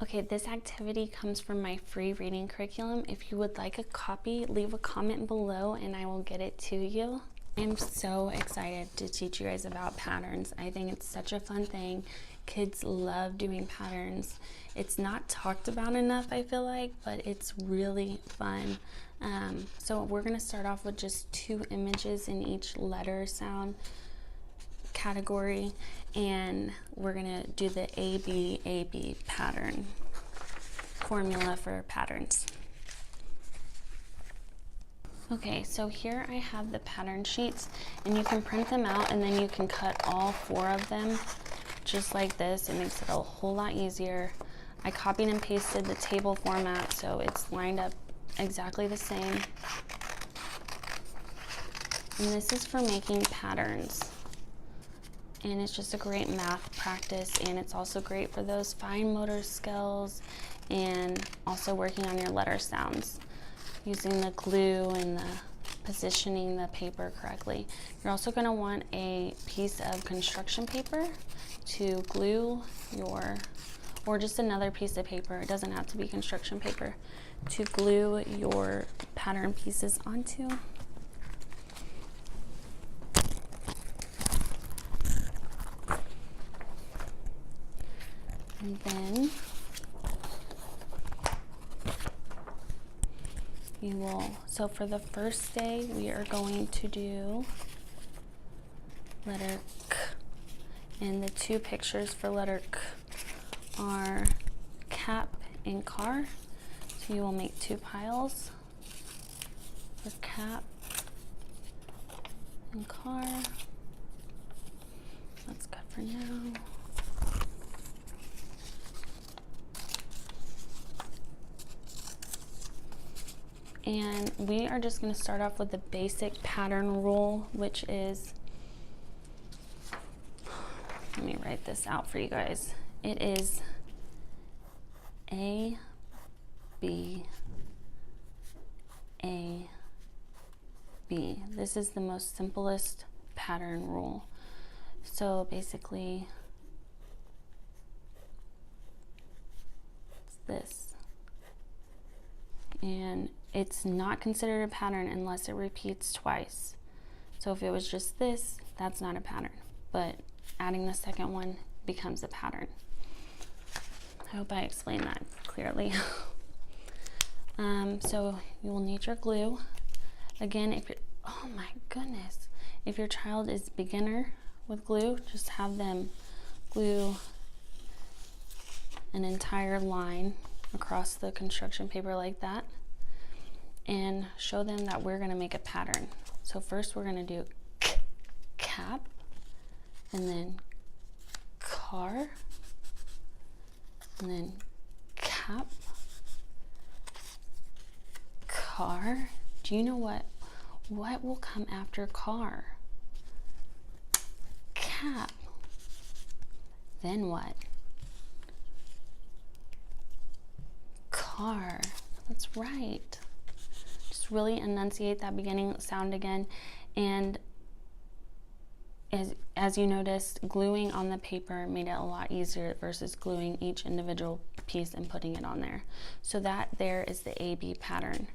Okay, this activity comes from my free reading curriculum. If you would like a copy, leave a comment below and I will get it to you. I'm so excited to teach you guys about patterns. I think it's such a fun thing. Kids love doing patterns. It's not talked about enough, I feel like, but it's really fun. So we're going to start off with just 2 images in each letter sound category, and we're going to do the AB pattern formula for patterns. Okay, so here I have the pattern sheets, and you can print them out and then you can cut all 4 of them just like this. It makes it a whole lot easier. I copied and pasted the table format so it's lined up exactly the same. And this is for making patterns. And it's just a great math practice, and it's also great for those fine motor skills and also working on your letter sounds, using the glue and the positioning the paper correctly. You're also going to want a piece of construction paper to glue your, or just another piece of paper, it doesn't have to be construction paper, to glue your pattern pieces onto. And then you will, so for the first day, we are going to do letter K. And the 2 pictures for letter K are cap and car. So you will make 2 piles for cap and car. That's good for now. And we are just going to start off with the basic pattern rule, which is, let me write this out for you guys. It is A, B, A, B. This is the most simplest pattern rule. So basically, it's this. And it's not considered a pattern unless it repeats twice. So if it was just this, that's not a pattern. But adding the second one becomes a pattern. I hope I explained that clearly. So you will need your glue. Again, if you're, oh my goodness, if your child is beginner with glue, just have them glue an entire line across the construction paper like that, and show them that we're going to make a pattern. So first we're going to do cap, and then car, and then cap, car. Do you know what will come after car? Cap. Then what? Car. That's right. Just really enunciate that beginning sound again. And as you noticed, gluing on the paper made it a lot easier versus gluing each individual piece and putting it on there. So that there is the AB pattern.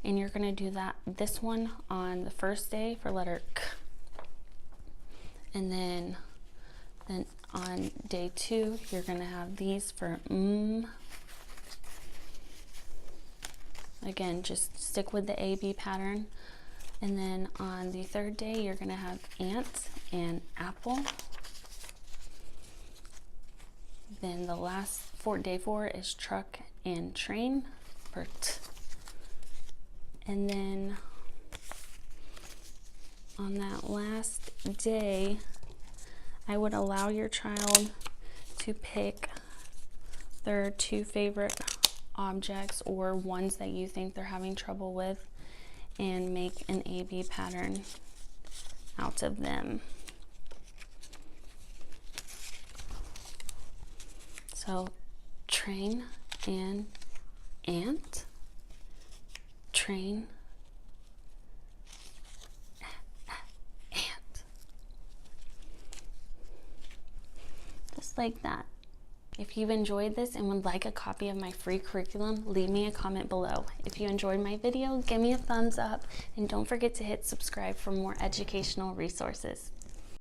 And you're going to do this one on the first day for letter K. And then on day 2, you're going to have these for M. Again, just stick with the AB pattern. And then on the 3rd day, you're going to have ant and apple. Then the last day 4 is truck and train for T. And then on that last day, I would allow your child to pick their 2 favorite objects or ones that you think they're having trouble with and make an AB pattern out of them. So train and ant, train, ant. Just like that. If you've enjoyed this and would like a copy of my free curriculum, leave me a comment below. If you enjoyed my video, give me a thumbs up and don't forget to hit subscribe for more educational resources.